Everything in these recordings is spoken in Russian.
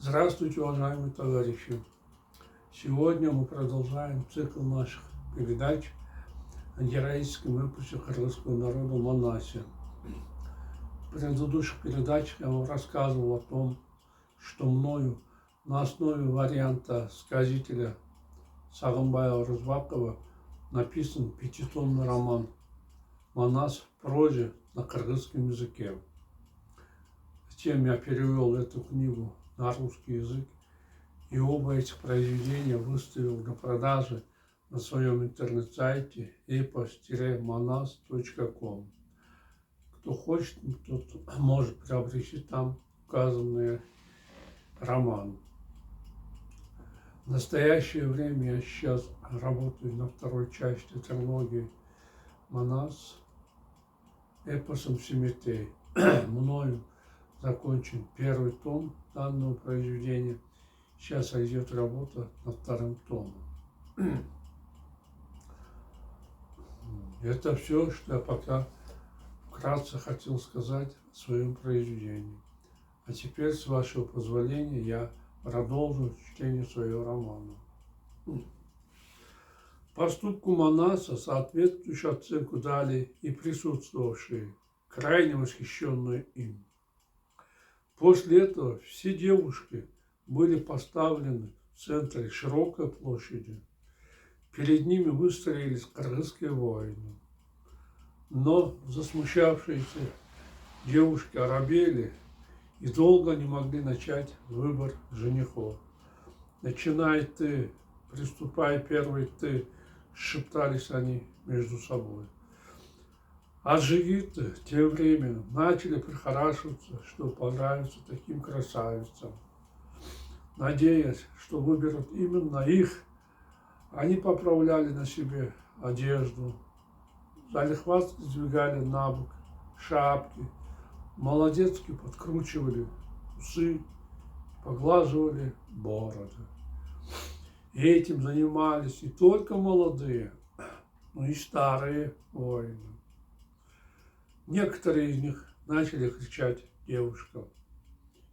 Здравствуйте, уважаемые товарищи! Сегодня мы продолжаем цикл наших передач о героическом выпуске кыргызского народа Манасе. В предыдущих передачах я вам рассказывал о том, что мною на основе варианта сказителя Сагынбаева Рызбакова написан пятитомный роман «Манас» в прозе на кыргызском языке. Затем я перевел эту книгу на русский язык, и оба этих произведения выставил для продажи на своем интернет-сайте epos-manas.com. Кто хочет, тот может приобрести там указанный роман. В настоящее время я сейчас работаю на второй части трилогии «Манас» эпосом Семетей. Мною закончен первый том данного произведения. Сейчас идет работа над вторым томом. Это все, что я пока вкратце хотел сказать о своем произведении. А теперь, с вашего позволения, я продолжу чтение своего романа. Поступку Манаса соответствующую оценку дали и присутствовавшие, крайне восхищенные им. После этого все девушки были поставлены в центре широкой площади. Перед ними выстроились кыргызские воины. Но засмущавшиеся девушки оробели и долго не могли начать выбор женихов. «Начинай ты, приступай первый ты», шептались они между собой. А джигиты тем временем начали прихорашиваться, что понравится таким красавицам. Надеясь, что выберут именно их, они поправляли на себе одежду, залихватски сдвигали на бок шапки, молодецки подкручивали усы, поглаживали бороды. И этим занимались не только молодые, но и старые воины. Некоторые из них начали кричать девушкам: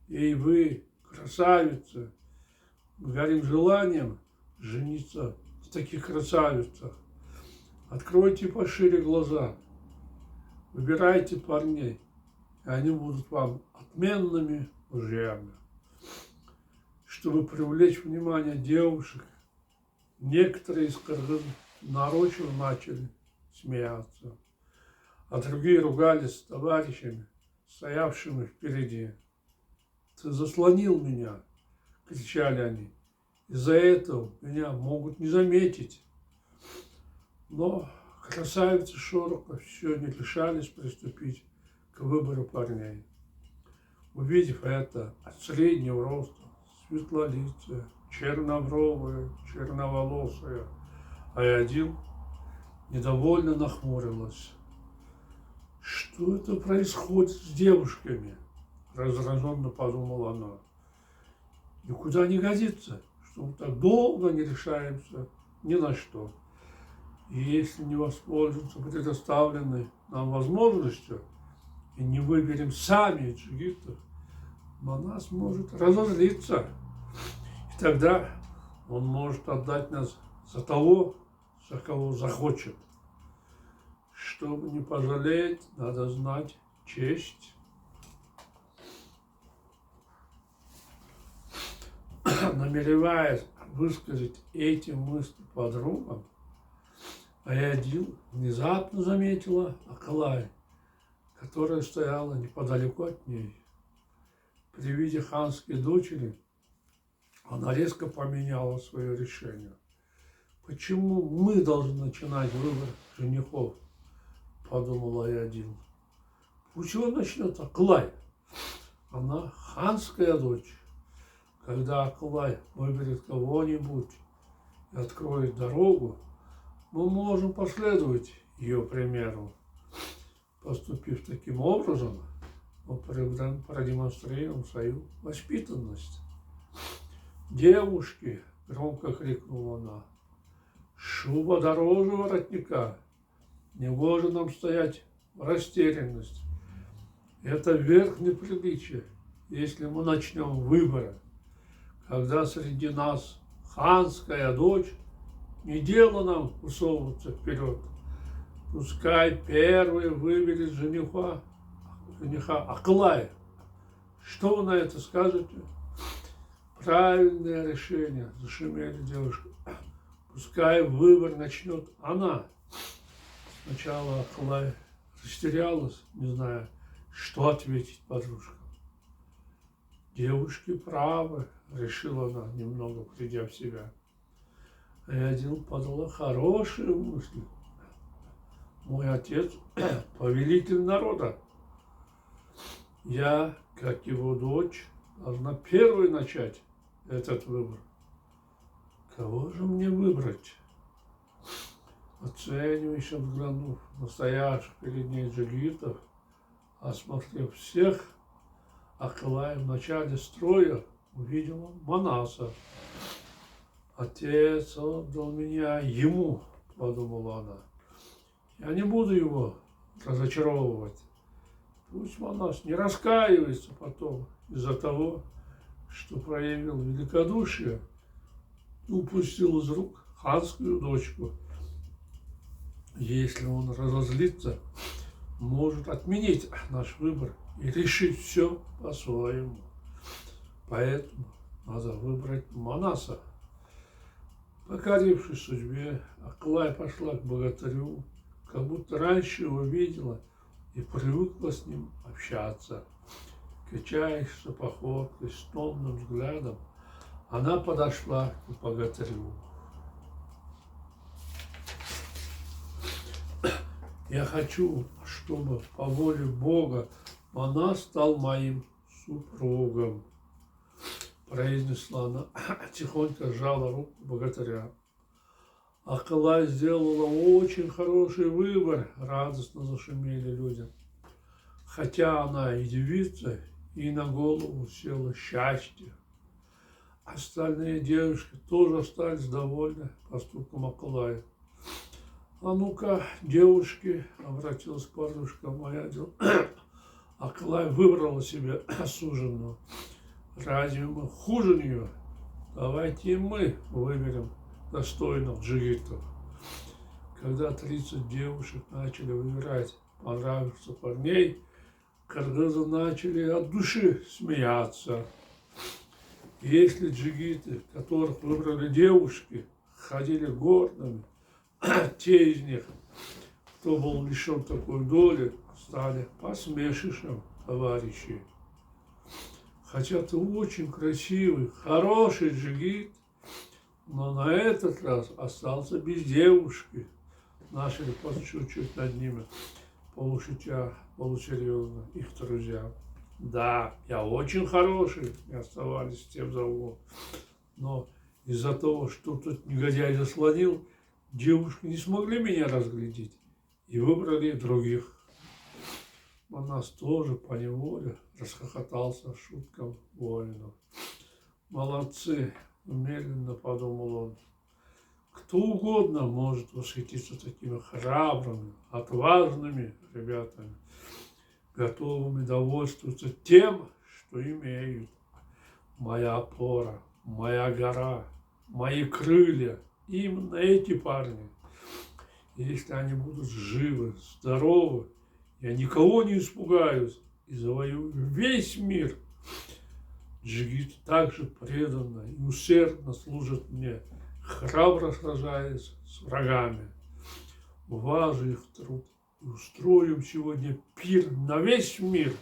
«Эй вы, красавицы, горим желанием жениться в таких красавицах. Откройте пошире глаза, выбирайте парней, и они будут вам отменными мужьями». Чтобы привлечь внимание девушек, некоторые из кыргыз нарочно начали смеяться, а другие ругались с товарищами, стоявшими впереди. «Ты заслонил меня!» – кричали они. «Из-за этого меня могут не заметить». Но красавицы Шорока все не решались приступить к выбору парней. Увидев это, от среднего роста, светлолицая, чернобровая, черноволосая, Аядил недовольно нахмурилась. «Что это происходит с девушками?» – раздраженно подумала она. «Никуда не годится, что мы так долго не решаемся ни на что. И если не воспользуемся предоставленной нам возможностью и не выберем сами джигитов, Манас может разозлиться. И тогда он может отдать нас за того, за кого захочет. Чтобы не пожалеть, надо знать честь». Намереваясь высказать эти мысли подругам, Аядил внезапно заметила Акылай, которая стояла неподалеку от ней. При виде ханской дочери она резко поменяла свое решение. «Почему мы должны начинать выбор женихов?» – подумала Аядил. «Пусть его начнет Акылай. Она ханская дочь. Когда Акылай выберет кого-нибудь и откроет дорогу, мы можем последовать ее примеру. Поступив таким образом, мы продемонстрируем свою воспитанность». «Девушки!» – громко крикнула она. «Шуба дороже воротника. Негоже нам стоять в растерянности. Это верх неприличия, если мы начнем выборы. когда среди нас ханская дочь, не дело нам высовываться вперед. Пускай первый выберет жениха Акылай. Что вы на это скажете? Правильное решение, зашумели девушка. Пускай выбор начнет она. Сначала Акылай растерялась, не зная, что ответить подружкам. Девушки правы, решила она, немного придя в себя. И один подала хорошие мысли. Мой отец – повелитель народа. Я, как его дочь, должна первой начать этот выбор. Кого же мне выбрать? Оценивающе взглянув на стоявших перед ней джигитов, осмотрев всех, Акылай в начале строя увидела Манаса. Отец отдал меня ему, подумала она. Я не буду его разочаровывать. Пусть Манас не раскаивается потом из-за того, что проявил великодушие и упустил из рук ханскую дочку. Если он разозлится, может отменить наш выбор и решить все по-своему. Поэтому надо выбрать Манаса. Покорившись судьбе, Акылай пошла к богатырю, как будто раньше его видела и привыкла с ним общаться. Качаешься походкой, с томным взглядом, она подошла к богатырю. Я хочу, чтобы по воле Бога Манас стал моим супругом, произнесла она, тихонько сжала руку богатыря. Акылай сделала очень хороший выбор, радостно зашумели люди. Хотя она и девица, и на голову села счастье. Остальные девушки тоже остались довольны поступком Акылая. А ну-ка, девушки, обратилась к подружкам моя, Акылай выбрала себе суженую. Разве мы хуже нее? Давайте и мы выберем достойных джигитов. Когда 30 девушек начали выбирать понравившихся парней, кыргызы начали от души смеяться. Если джигиты, которых выбрали девушки, ходили гордыми, те из них, кто был лишен такой доли, стали посмешищем товарищей. Хотя ты очень красивый, хороший джигит, но на этот раз остался без девушки. Начали подшучивать над ними, полушутя, полусерьезно, их друзья. Да, я очень хороший, не оставались тем за углом. Но из-за того, что тут негодяй заслонил, девушки не смогли меня разглядеть и выбрали других. Манас тоже поневоле расхохотался шуткам воинов. Молодцы, медленно подумал он. Кто угодно может восхититься такими храбрыми, отважными ребятами, готовыми довольствоваться тем, что имеют. Моя опора, моя гора, мои крылья. Именно эти парни. И если они будут живы, здоровы, я никого не испугаюсь и завоюю весь мир. Джигиты также преданно и усердно служат мне, храбро сражаясь с врагами. Уважу их труд и устроим сегодня пир на весь мир.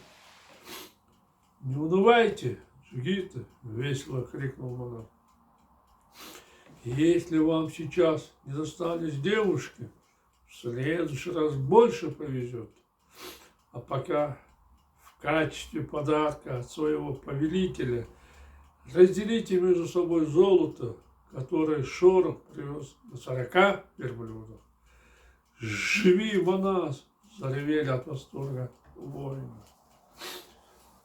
Не унывайте, джигиты, весело крикнул Манас. Если вам сейчас не достались девушки, в следующий раз больше повезет. А пока в качестве подарка от своего повелителя разделите между собой золото, которое Шорох привез на 40 верблюдов. Живи, Манас! Заревели от восторга воины.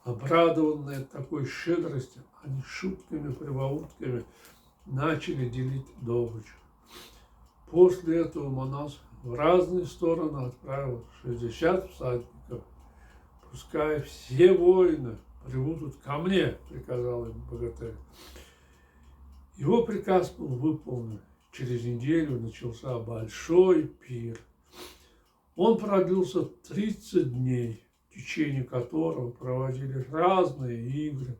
Обрадованные такой щедростью, они шутками, прибаутками начали делить добычу. После этого Манас в разные стороны отправил 60 всадников. Пускай все воины прибудут ко мне, приказал им богатырь. Его приказ был выполнен. Через неделю начался большой пир. Он продлился 30 дней, в течение которого проводили разные игры,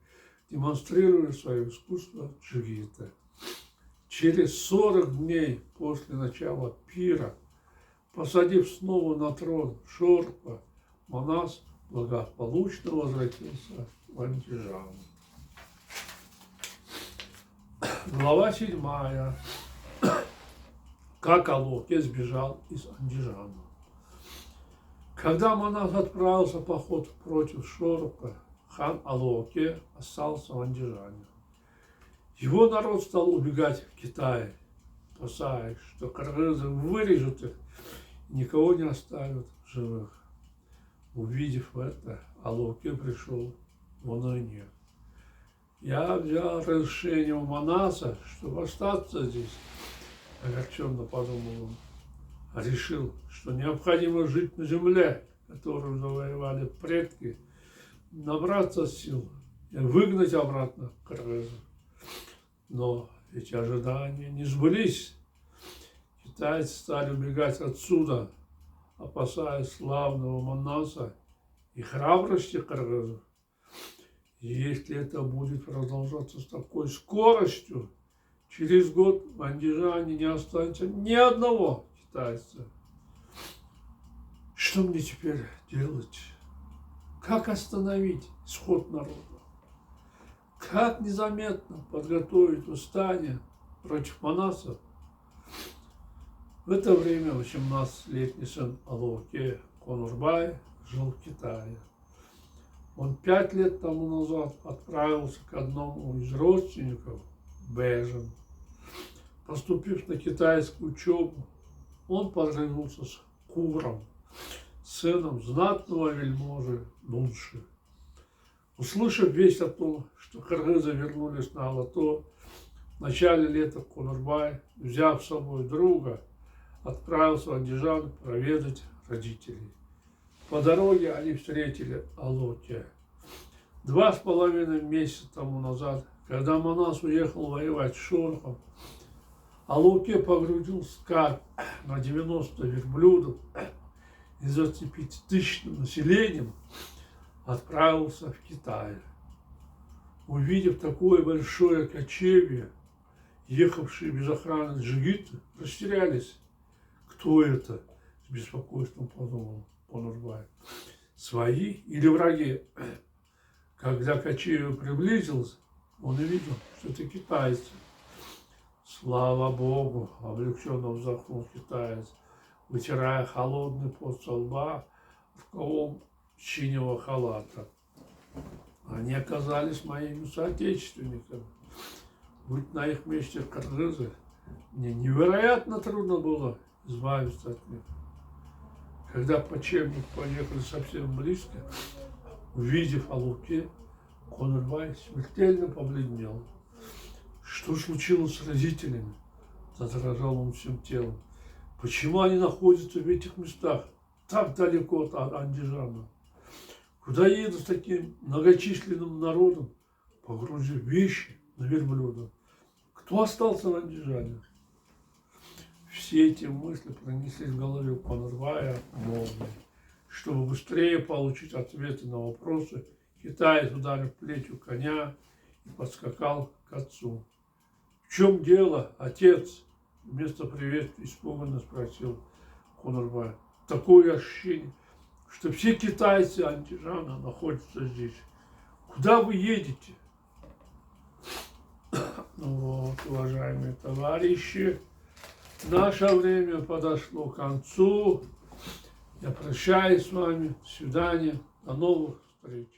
демонстрируя свое искусство джигита. Через 40 дней после начала пира, посадив снова на трон Шорпа, Манас благополучно возвратился в Андижан. Глава 7. Как Алоке сбежал из Андижана. Когда Манас отправился в поход против Шорпа, хан Алоке остался в Андижане. Его народ стал убегать в Китай, опасаясь, что кыргызы вырежут их и никого не оставят в живых. Увидев это, Алоке пришел в уныние. Я взял разрешение у Манаса, чтобы остаться здесь, огорченно подумал он. Решил, что необходимо жить на земле, которую завоевали предки, набраться сил и выгнать обратно кыргызов. Но эти ожидания не сбылись. Китайцы стали убегать отсюда, опасаясь славного Манаса и храбрости кыргызов. И если это будет продолжаться с такой скоростью, через год в Андижане не останется ни одного китайца. Что мне теперь делать? Как остановить исход народа? Как незаметно подготовить восстание против Манаса? В это время 18-летний сын Алоке Конурбай жил в Китае. Он 5 лет тому назад отправился к одному из родственников в Бэжин. Поступив на китайскую учебу, он подружился с Куром, сыном знатного вельможи Нунши. Услышав весть о том, что кыргызы вернулись на Алато, в начале лета Конурбай, взяв с собой друга, отправился в Андижан проведать родителей. По дороге они встретили Алоке. 2,5 месяца тому назад, когда Манас уехал воевать с Шорхом, Алоке погрузил скарб на 90 верблюдов и за 5000-тысячным населением отправился в Китай. Увидев такое большое кочевье, ехавшие без охраны джигиты растерялись. Кто это? С беспокойством подумал Конурбай. Свои или враги? Когда кочевье приблизилось, он увидел, что это китайцы. Слава Богу, облегченно вздохнул китаец, вытирая холодный пот со лба рукавом синего халата. Они оказались моими соотечественниками. Будь на их месте кыргызы, мне невероятно трудно было избавиться от них. Когда кочевники поехали совсем близко, увидев Алоке, Конурбай смертельно побледнел. Что случилось с родителями? Задрожал он всем телом. Почему они находятся в этих местах, так далеко от Андижана? Куда едут с таким многочисленным народом, погрузив вещи на верблюда? Кто остался в Андижане? Все эти мысли пронеслись в голове у Конурбая молнией. Чтобы быстрее получить ответы на вопросы, китаец ударил плетью коня и подскакал к отцу. «В чем дело, отец?» Вместо приветствия испуганно спросил Конурбай. Такое ощущение, что все китайцы Андижана находятся здесь. Куда вы едете? Ну вот, уважаемые товарищи, наше время подошло к концу. Я прощаюсь с вами. До свидания. До новых встреч.